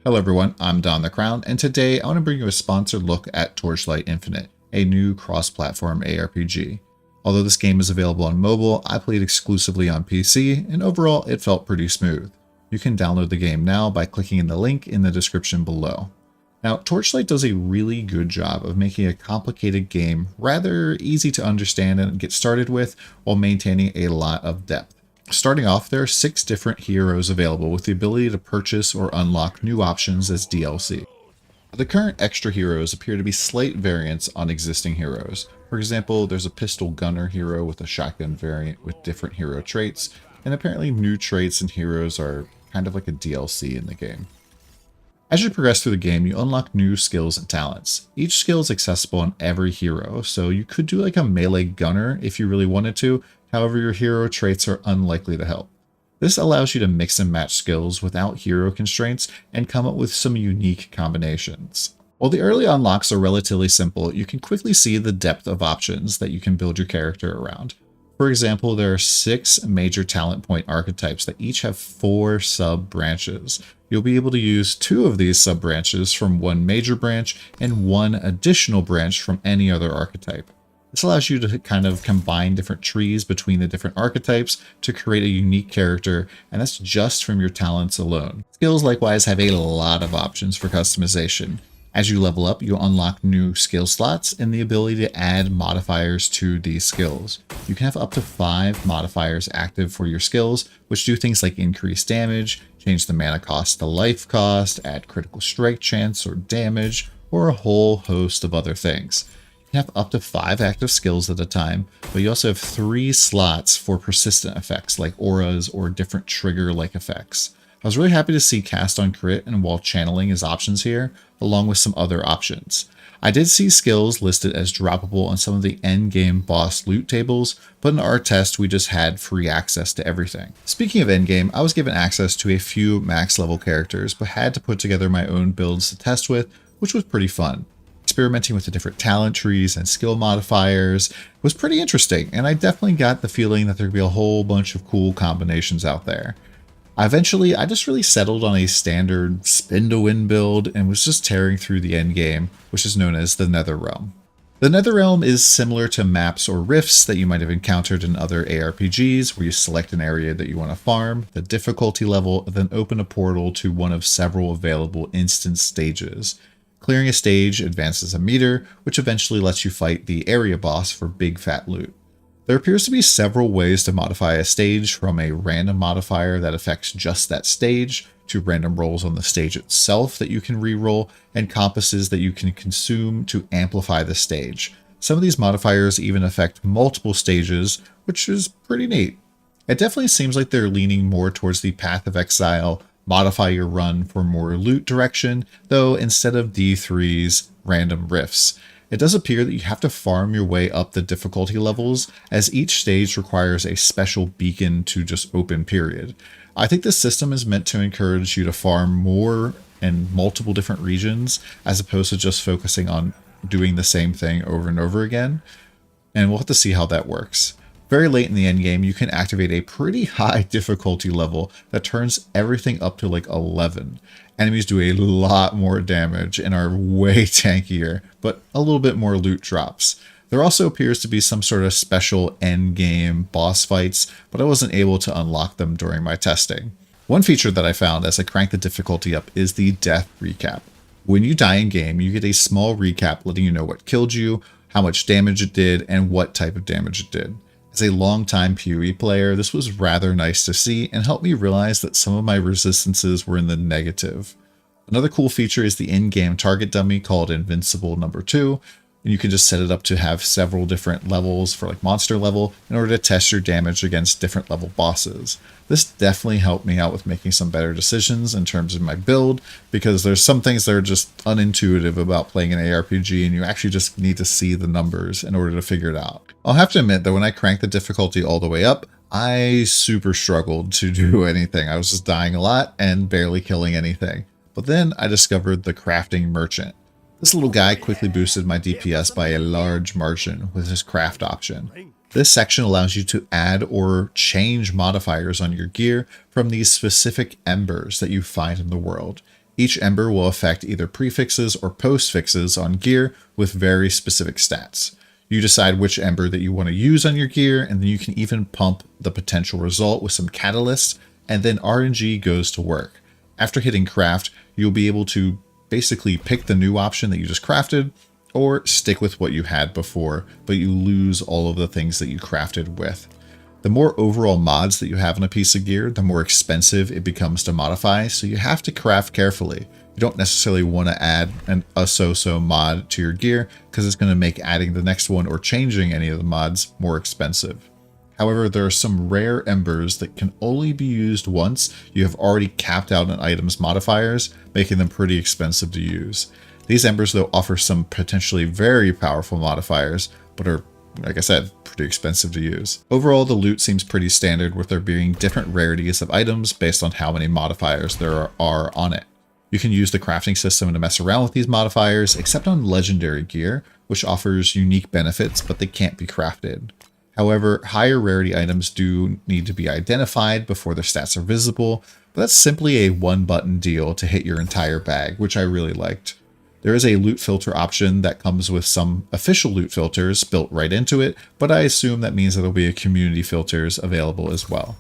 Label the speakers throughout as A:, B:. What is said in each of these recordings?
A: Hello everyone, I'm Don the Crown, and today I want to bring you a sponsored look at Torchlight Infinite, a new cross-platform ARPG. Although this game is available on mobile, I played exclusively on PC, and overall it felt pretty smooth. You can download the game now by clicking in the link in the description below. Now, Torchlight does a really good job of making a complicated game rather easy to understand and get started with, while maintaining a lot of depth. Starting off, there are 6 different heroes available with the ability to purchase or unlock new options as DLC. The current extra heroes appear to be slight variants on existing heroes. For example, there's a pistol gunner hero with a shotgun variant with different hero traits, and apparently new traits and heroes are kind of like a DLC in the game. As you progress through the game, you unlock new skills and talents. Each skill is accessible on every hero, so you could do like a melee gunner if you really wanted to. However, your hero traits are unlikely to help. This allows you to mix and match skills without hero constraints and come up with some unique combinations. While the early unlocks are relatively simple, you can quickly see the depth of options that you can build your character around. For example, there are 6 major talent point archetypes that each have 4 sub-branches. You'll be able to use 2 of these sub-branches from one major branch and 1 additional branch from any other archetype. This allows you to kind of combine different trees between the different archetypes to create a unique character, and that's just from your talents alone. Skills likewise have a lot of options for customization. As you level up, you unlock new skill slots and the ability to add modifiers to these skills. You can have up to 5 modifiers active for your skills, which do things like increase damage, change the mana cost to life cost, add critical strike chance or damage, or a whole host of other things. You have up to 5 active skills at a time, but you also have 3 slots for persistent effects like auras or different trigger-like effects. I was really happy to see cast on crit and wall channeling as options here, along with some other options. I did see skills listed as droppable on some of the endgame boss loot tables, but in our test we just had free access to everything. Speaking of endgame, I was given access to a few max level characters, but had to put together my own builds to test with, which was pretty fun. Experimenting with the different talent trees and skill modifiers was pretty interesting, and I definitely got the feeling that there could be a whole bunch of cool combinations out there. Eventually, I just really settled on a standard spin to win build and was just tearing through the end game, which is known as the Netherrealm. The Netherrealm is similar to maps or rifts that you might have encountered in other ARPGs, where you select an area that you want to farm, the difficulty level, and then open a portal to one of several available instance stages. Clearing a stage advances a meter, which eventually lets you fight the area boss for big fat loot. There appears to be several ways to modify a stage, from a random modifier that affects just that stage, to random rolls on the stage itself that you can reroll, and compasses that you can consume to amplify the stage. Some of these modifiers even affect multiple stages, which is pretty neat. It definitely seems like they're leaning more towards the Path of Exile, modify your run for more loot direction, though instead of D3's random rifts. It does appear that you have to farm your way up the difficulty levels, as each stage requires a special beacon to just open, period. I think this system is meant to encourage you to farm more in multiple different regions, as opposed to just focusing on doing the same thing over and over again, and we'll have to see how that works. Very late in the endgame, you can activate a pretty high difficulty level that turns everything up to like 11. Enemies do a lot more damage and are way tankier, but a little bit more loot drops. There also appears to be some sort of special endgame boss fights, but I wasn't able to unlock them during my testing. One feature that I found as I cranked the difficulty up is the death recap. When you die in game, you get a small recap letting you know what killed you, how much damage it did, and what type of damage it did. As a longtime PoE player, this was rather nice to see and helped me realize that some of my resistances were in the negative. Another cool feature is the in-game target dummy called Invincible number 2, and you can just set it up to have several different levels for like monster level in order to test your damage against different level bosses. This definitely helped me out with making some better decisions in terms of my build, because there's some things that are just unintuitive about playing an ARPG, and you actually just need to see the numbers in order to figure it out. I'll have to admit that when I cranked the difficulty all the way up, I super struggled to do anything. I was just dying a lot and barely killing anything. But then I discovered the crafting merchant. This little guy quickly boosted my DPS by a large margin with his craft option. This section allows you to add or change modifiers on your gear from these specific embers that you find in the world. Each ember will affect either prefixes or postfixes on gear with very specific stats. You decide which ember that you want to use on your gear, and then you can even pump the potential result with some catalysts, and then RNG goes to work. After hitting craft, you'll be able to basically pick the new option that you just crafted, or stick with what you had before, but you lose all of the things that you crafted with. The more overall mods that you have on a piece of gear, the more expensive it becomes to modify, so you have to craft carefully. You don't necessarily want to add a so-so mod to your gear, because it's going to make adding the next one or changing any of the mods more expensive. However, there are some rare embers that can only be used once you have already capped out an item's modifiers, making them pretty expensive to use. These embers, though, offer some potentially very powerful modifiers, but are, like I said, pretty expensive to use. Overall, the loot seems pretty standard, with there being different rarities of items based on how many modifiers there are on it. You can use the crafting system to mess around with these modifiers, except on legendary gear, which offers unique benefits, but they can't be crafted. However, higher rarity items do need to be identified before their stats are visible, but that's simply a one-button deal to hit your entire bag, which I really liked. There is a loot filter option that comes with some official loot filters built right into it, but I assume that means that there'll be a community filters available as well.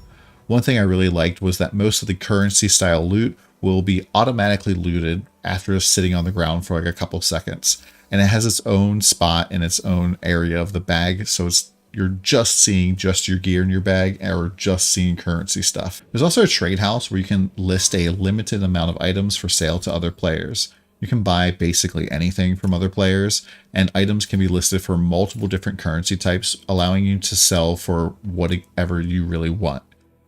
A: One thing I really liked was that most of the currency style loot will be automatically looted after sitting on the ground for like a couple seconds, and it has its own spot in its own area of the bag, so you're just seeing just your gear in your bag, or just seeing currency stuff. There's also a trade house where you can list a limited amount of items for sale to other players. You can buy basically anything from other players, and items can be listed for multiple different currency types, allowing you to sell for whatever you really want.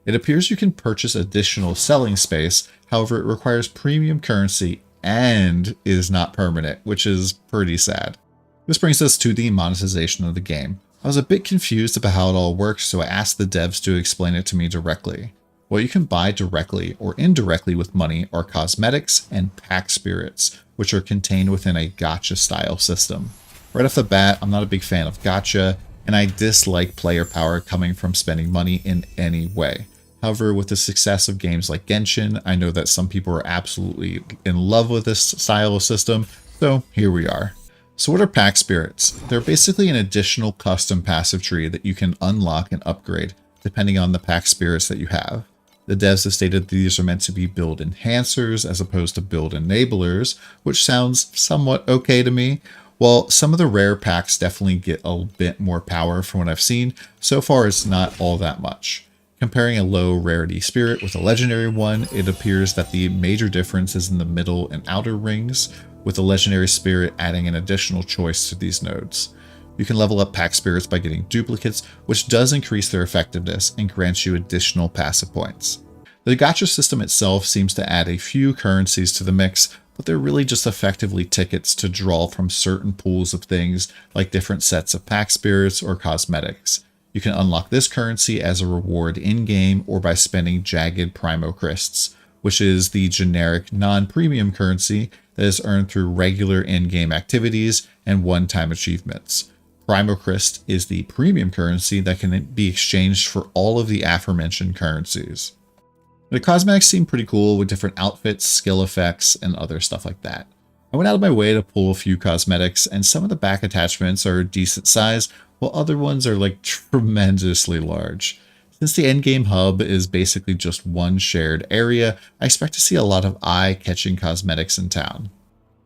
A: It appears you can purchase additional selling space, however it requires premium currency and is not permanent, which is pretty sad. This brings us to the monetization of the game. I was a bit confused about how it all works, so I asked the devs to explain it to me directly. What you can buy directly or indirectly with money are cosmetics and pack spirits, which are contained within a gacha style system. Right off the bat, I'm not a big fan of gacha, and I dislike player power coming from spending money in any way. However, with the success of games like Genshin, I know that some people are absolutely in love with this style of system, so here we are. So what are pack spirits? They're basically an additional custom passive tree that you can unlock and upgrade, depending on the pack spirits that you have. The devs have stated these are meant to be build enhancers as opposed to build enablers, which sounds somewhat okay to me. While some of the rare packs definitely get a bit more power from what I've seen, so far it's not all that much. Comparing a low rarity spirit with a legendary one, it appears that the major difference is in the middle and outer rings, with the legendary spirit adding an additional choice to these nodes. You can level up pack spirits by getting duplicates, which does increase their effectiveness and grants you additional passive points. The gacha system itself seems to add a few currencies to the mix, but they're really just effectively tickets to draw from certain pools of things like different sets of pack spirits or cosmetics. You can unlock this currency as a reward in-game or by spending jagged primo crysts, which is the generic non-premium currency that is earned through regular in-game activities and one-time achievements. Primo Cryst is the premium currency that can be exchanged for all of the aforementioned currencies. The cosmetics seem pretty cool with different outfits, skill effects, and other stuff like that. I went out of my way to pull a few cosmetics, and some of the back attachments are decent size, while other ones are like tremendously large. Since the endgame hub is basically just one shared area, I expect to see a lot of eye-catching cosmetics in town.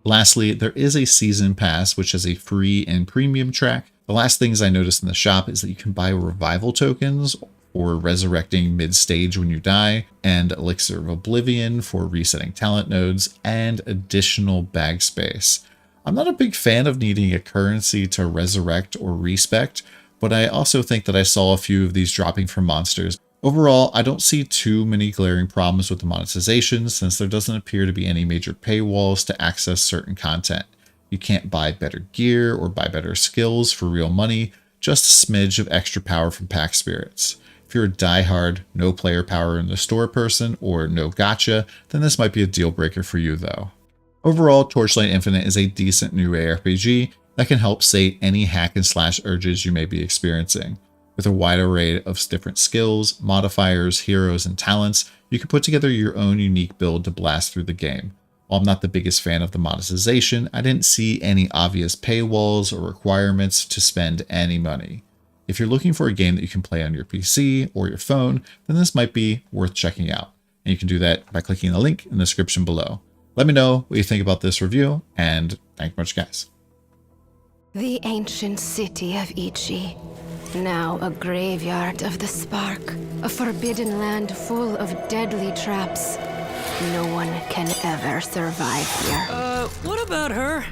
A: Lastly, there is a season pass which has a free and premium track. The last things I noticed in the shop is that you can buy revival tokens for resurrecting mid-stage when you die, and Elixir of Oblivion for resetting talent nodes, and additional bag space. I'm not a big fan of needing a currency to resurrect or respect, but I also think that I saw a few of these dropping from monsters. Overall, I don't see too many glaring problems with the monetization, since there doesn't appear to be any major paywalls to access certain content. You can't buy better gear or buy better skills for real money, just a smidge of extra power from pack spirits. If you're a diehard, no player power in the store person, or no gacha, then this might be a deal breaker for you though. Overall, Torchlight Infinite is a decent new ARPG that can help sate any hack and slash urges you may be experiencing. With a wide array of different skills, modifiers, heroes, and talents, you can put together your own unique build to blast through the game. While I'm not the biggest fan of the monetization, I didn't see any obvious paywalls or requirements to spend any money. If you're looking for a game that you can play on your PC or your phone, then this might be worth checking out. And you can do that by clicking the link in the description below. Let me know what you think about this review, and thank you much, guys.
B: The ancient city of Ichi, now a graveyard of the spark, a forbidden land full of deadly traps. No one can ever survive here.
C: What about her?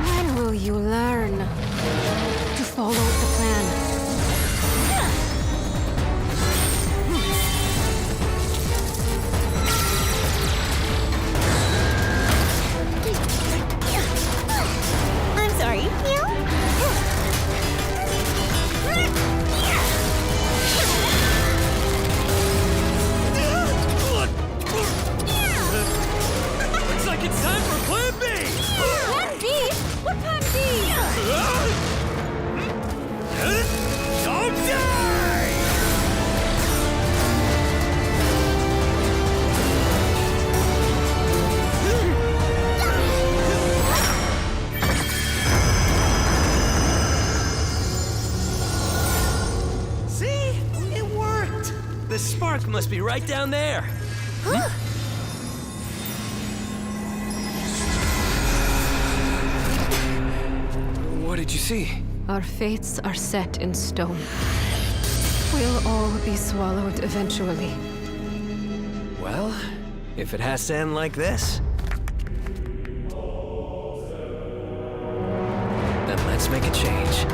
B: When will you learn to follow the plan?
D: I'm sorry.
C: Looks like it's time for Plan B!
D: Plan B? What Plan B?
C: Don't die! See? It worked! The spark must be right down there. What did you see?
B: Our fates are set in stone. We'll all be swallowed eventually.
C: Well, if it has to end like this, then let's make a change.